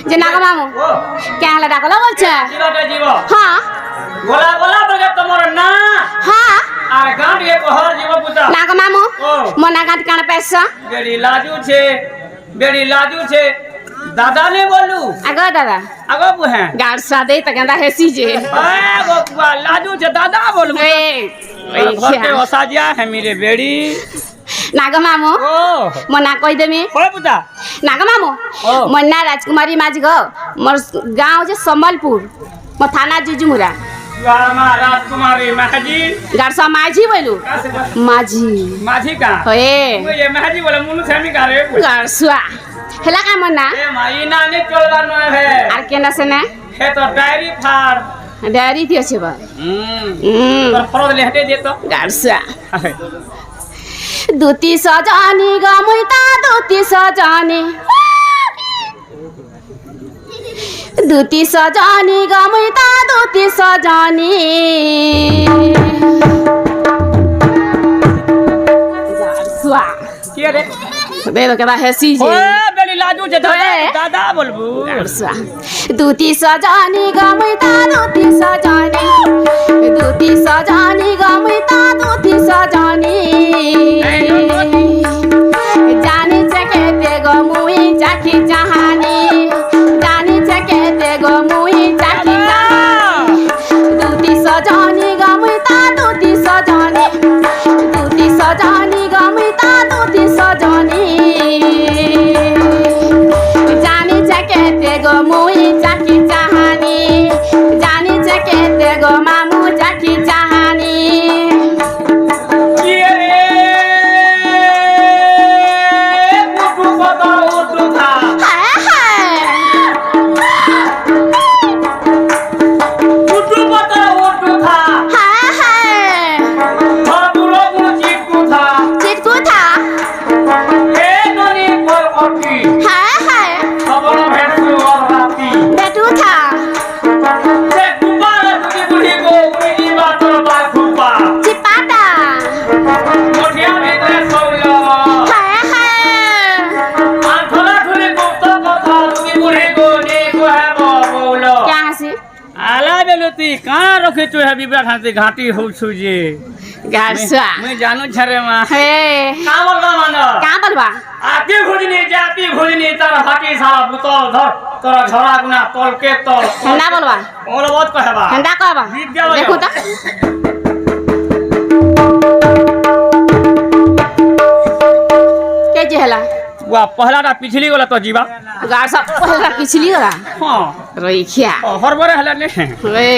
যে নাগো মামু কে হলে ডাকলো বলছে জীবটা জীব হ্যাঁ গোলা গোলা বলে তোমার না হ্যাঁ আর গাঁট এ কহর জীব পুতা নাগো মামু মনা গাঁট কানে পেছ বেড়ি লাজু छे दादा ने बोलू আগো দাদা আগো বুহে গাড় সাদে তা গেন্দা হেসি যে गो लाजू छे दादा बोलू ए घर के ओसा दिया है मेरे बेड़ी নাগো মামু ओ মনা কই দেমি होय पुता নাগো মামু ओ মন্না রাজকুমারী মাঝ গো মোর গাঁও যে সম্বলপুর মো থানা জুজুমুরা गामा राजकुमारी महाजी গাড়সা মাঝি বইলু মাঝি माझी का হয়ে ये महाजी बोले मुनु सेमी का रे গাড়সুয়া হেলা কা মন্না ए माइना ने चलवा न है আর কেনা সেনা हे तो डायरी फार ডায়েরি দিয়েছে বা पर फरद ले हटे दे तो গাড়সা দুতি সজানি গমুইতা দুতি সজানি দুতি সজানি গমুইতা দুতি সজানি গাড়সুয়া के रे দে তো কেবা হেসি যে ओए बेड़ी लाजू छे दादा ओए। दादा बोलबू গাড়সুয়া দুতি সজানি গমুইতা দুতি সজানি দুতি সজানি গমুইতা দুতি সজানি জানি চেকেতে গো মুই চাখি চাহানি জানি চেকেতে গো মুই চাখি চাহানি দুতি সজানি গমুইতা দুতি সজানি দুতি সজানি গমুইতা দুতি সজানি জানি চেকেতে গো মুই চাখি চাহানি জানি চেকেতে গো মামু চাখি চাহানি के रे पुटू बता उठू था হ্যাঁ হ্যাঁ पुटू बता उठू था হ্যাঁ হ্যাঁ भादुरो मुची था চিটকু থা ए ननी पर ओटी হ্যাঁ হ্যাঁ खबर भेटू और राती বেটু থা से गुबार तुझी बुढ़ी को उड़ी बात बात खुपा চিপাটা मोठिया भीतर सोलो হ্যাঁ হ্যাঁ आंखला ठुली गुप्त कथा तुझी बुढ़ी को नी को है बोलो क्या হাসি आला बेलुती कहाँ रखी तू है बिबा खाती घाटी हो छुजे গাড়সা मैं जानू छरे मां হে का बोलबा मानो কা বলবা आती घुजनी तार हाटी साला बुतल धर तोरा झरा गुना तल के तल হেন্দা বলবা और बहुत कहबा হেন্দা কবা বিদ্যালয় দেখো তা কে যে হেলা वा पहला रा पिछली वाला तो जीवा গাড়সা পহলা পিছলি গলা हां রইখিয়া हर बरे हला ने রে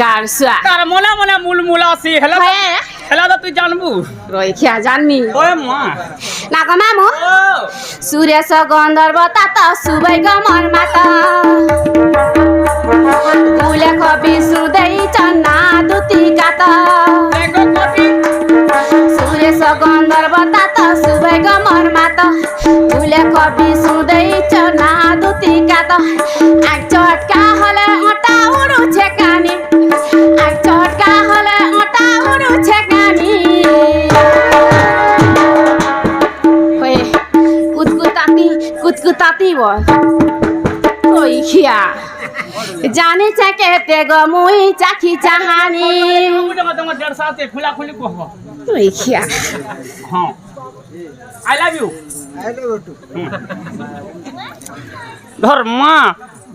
গাড়সা तार मोला मोला मुलमुला सी हला হে हला तो तू जानबू রইখিয়া জানমি ओए मां নাগো মামু ओ সুরেশ গন্ধর্ব তাত সুবাই গমর মাতা উলেখ বিষ্ণু দেই চন্না দুতি কাত देखो कोटी সুরেশ গন্ধর্ব তাত সুবাই গমর মাতা উলেখ বিষ্ণু দেই চন্না দুতি কাত এক চটকা হলে ওটা উড়ুছে কানি এক চটকা হলে ওটা উড়ুছে কানি হয়ে কুতকুতাতি বল ওই খিয়া জানি চাকেতে গো মুই চাখি চাহানি तुम डेढ़ साल से खुला खुली को हो ওই খিয়া हां आई लव यू धर मां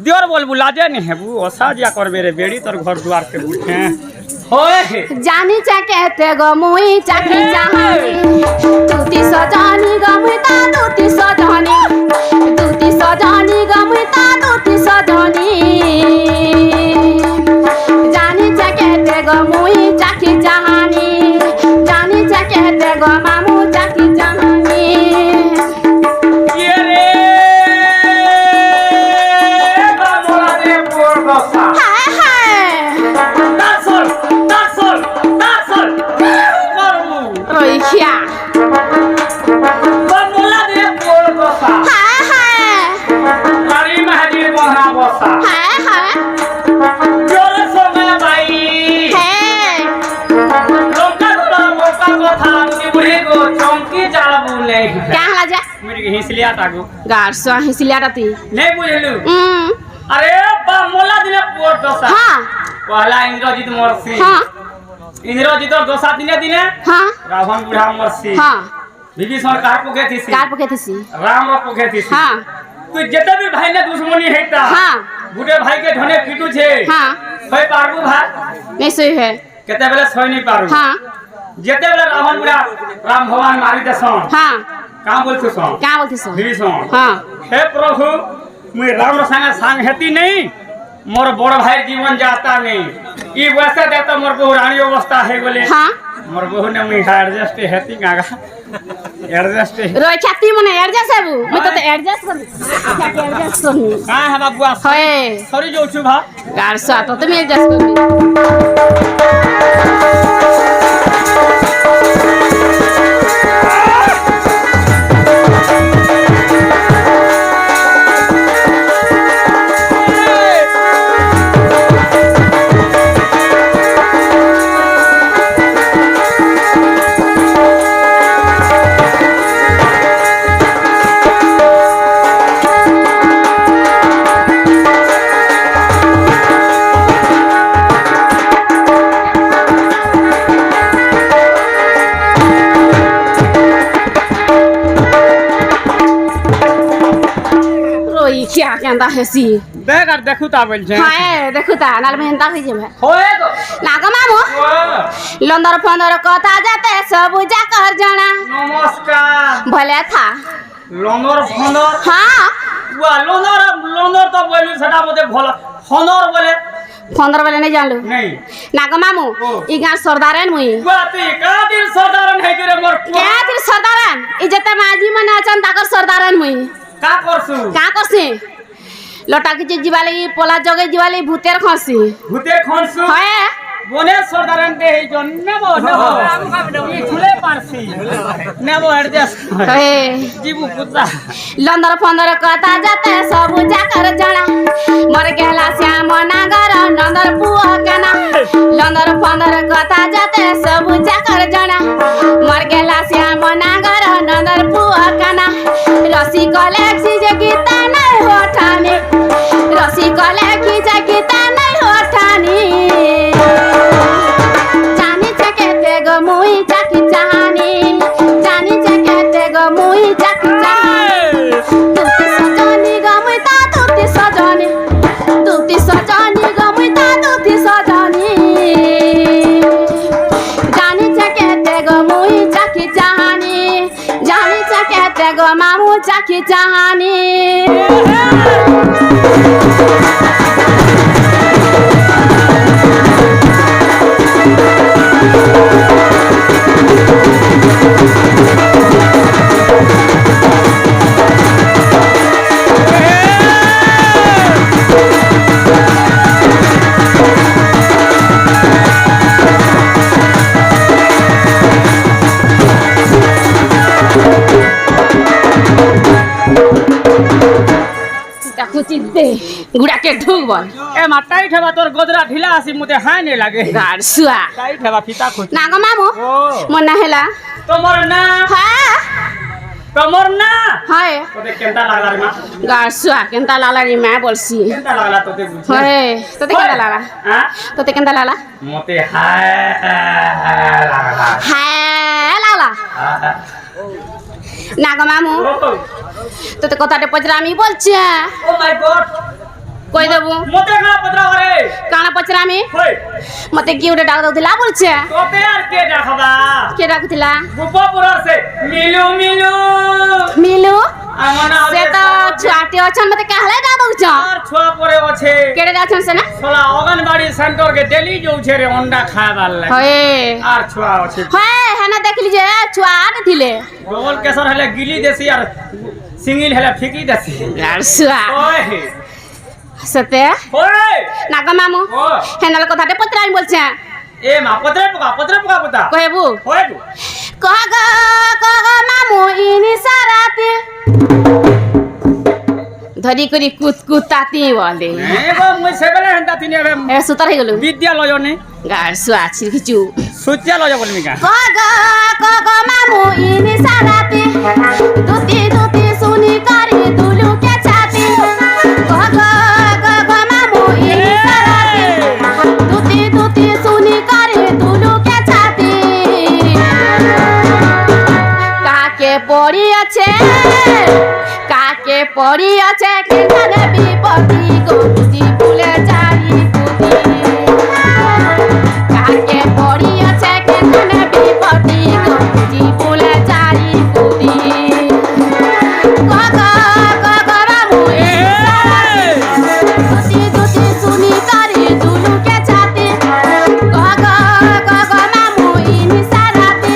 दियोर बोलबू लाजे नहीं हेबू ओसा जिया करबे रे बेड़ी तोर घर दुआर के बुझे होए জানি চাকেতে গো মুই চাখি চাহানি তুতি সজানি গো মুই তা তুতি সজানি मुझे हिसलिया तागु গাড়সুয়া হিসিলিয়াটাতি नहीं बुझलु अरे बा मोला दिने पोर दोसा हाँ पहला इंद्रजीत मरसी हाँ इंद्रजीत दोसा दिने दिने हाँ रावण बुढ़ा मरसी हाँ विभीषण कार पुगे थीसी कार पकेथिसी राम रो पुगे थीसी हाँ तू जेते भी भाई ने दुश्मनी हेता हाँ बुढ़े भाई के ढने पीटू छे हाँ होय पारबू भाई नहीं सही है केते बेले सोय नहीं पारू हाँ जेते बेले रावण बुढ़ा राम भगवान मारी देसन हाँ का बोलछु सन क्या बोलती सो विभीषण हाँ हे प्रभु मुई राम संगे संग हेती नहीं मोर बड़ भाई जीवन जाता नहीं ई वैसे देता मोर बहु रानी अवस्था है बोले हाँ मोर बहु ने मुई एडजस्ट हेती गागा एडजस्ट रोय ख्याति मने एडजस्ट है मैं तो एडजस्ट कर क्या एडजस्ट करनी का है बाबूआ होए सॉरी जो छु भा गाड़सुआ तो तुम एडजस्ट करनी रोई क्या कहता है सी देख और देखू ता बोल छे हाय देखो ता नाल में हंता होई जेमे होए तो नागा मामू लंदर फंदर कथा जाते सब जा कर जाना नमस्कार भले था लोनर फनर हाँ वा लोनर लोनर तो बोलू सेटा बोते भला फनर बोले फंदर वाले नहीं जानलू नहीं नागा मामू ओ। ई गांव सरदारन मुई वा ती का दिन साधारण है करे मोर क्या तिर सरदारन ई जते माजी मने अचन ताकर सरदारन मुई का करसु का करसी लटा के जीवाली पोला जगे जीवाली भूतेर खसी भूते खनसु हाय बोने सरदारन दे जन्मेबो नेबो ई खुले पारसी नेबो एडजस्ट हे जीबू पुता लंदर फंदर कथा जाते सब जाकर जाना मर गेला श्याम नागर नंदर पुआ केना लंदर फंदर कथा जाते सब जाकर जाना मर गेला श्याम नागर नंदर पुआ केना रसी कले जे गीता नहीं हो ठानी रसी कले जे गीता नहीं हो ठानी जानी चकेते गो मुई चाकी चाहनी जानी चकेते गो मुई चाकी चाहनी तुती सजनी गमुई ता तुती सजनी तुती सजनी गमुई ता तुती सजनी जानी चकेते गो मुई चाकी चाहनी जानी चकेते गो मामू चाकी चाहनी कुछ दे गुड़ा के ढूक बोल ए माटाई ठेबा तोर गोदरा ढिला आसी मुते हाय ने लागे गाड़सुआ टाई ठेबा फीता खोज नागा मामू ओ मना हेला तोमर ना हाँ तोमर ना हाय तोते केंता लागला रे मा गाड़सुआ केंता लाला री मैं बोलसी केंता लागला तोते बुझे हाय तोते केंता लाला हां तोते केंता लाला मोते हाय लागला हाय लाला नागा मामू तोते कथाटे पचरामी बोलछे ओ माय गॉड কই দেবো মতে না পত্রা করে কানা পচরামি কই মতে কি উঠে ডাক দউতিলা বলছে তোতে আর কে ডাকবা কে ডাকুতিলা গোপাপুরর সে মিলু মিলু মিলু আমনা সে তো ছুয়াটি অছন মতে কাহলে ডাক দউছ আর ছোয়া পরে আছে কেড়ে যাচ্ছন সে না সোলা অঙ্গনবাড়ি সেন্টার কে ডেলি যাউছে রে অন্ডা খাইবার লাগে হয়ে আর ছোয়া আছে হ্যাঁ হ্যাঁ দেখলি যে ছুয়াটি থিলে ডবল কেশর হলে গিলি দেছি আর সিঙ্গিল হলে ফিকি দেছি আর ছুয়া ওই সতে ওই নাগা মামু ও হেনাল কথাতে পত্রামি বলছে এ মা পত্রে পোকা পুতা কহেবু ওই গো কগ মামু ইনি সারাতে ধরি করি কুতাতি বলে এ গো মই সেবেলে হেন্তা তিনি রে এ সুতার হয়ে গেল বিদ্যালয় নে গার ছুয়া ছিল কিছু সূর্যালয় বলমি কা কগ মামু ইনি সারাতে দুতি দুতি পড়িয়াছে কেখানে বিপত্তি গো দুটি ফুলে চারি পুতি কাকে পড়িয়াছে কেখানে বিপত্তি গো দুটি ফুলে চারি পুতি গগা গগা রামু দুটি দুটি শুনি করি দুলুকে ছাতি গগা গগা নামু ইনি সারাতি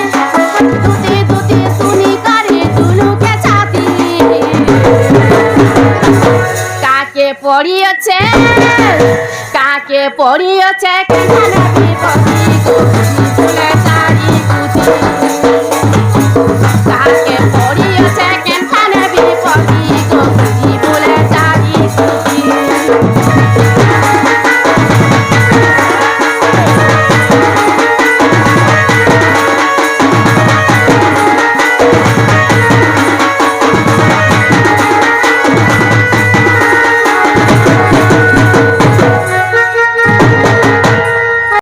দুটি দুটি শুনি করি দুলুকে ছাতি কাকে পড়িয়েছে কেখানে বিপত্তি গো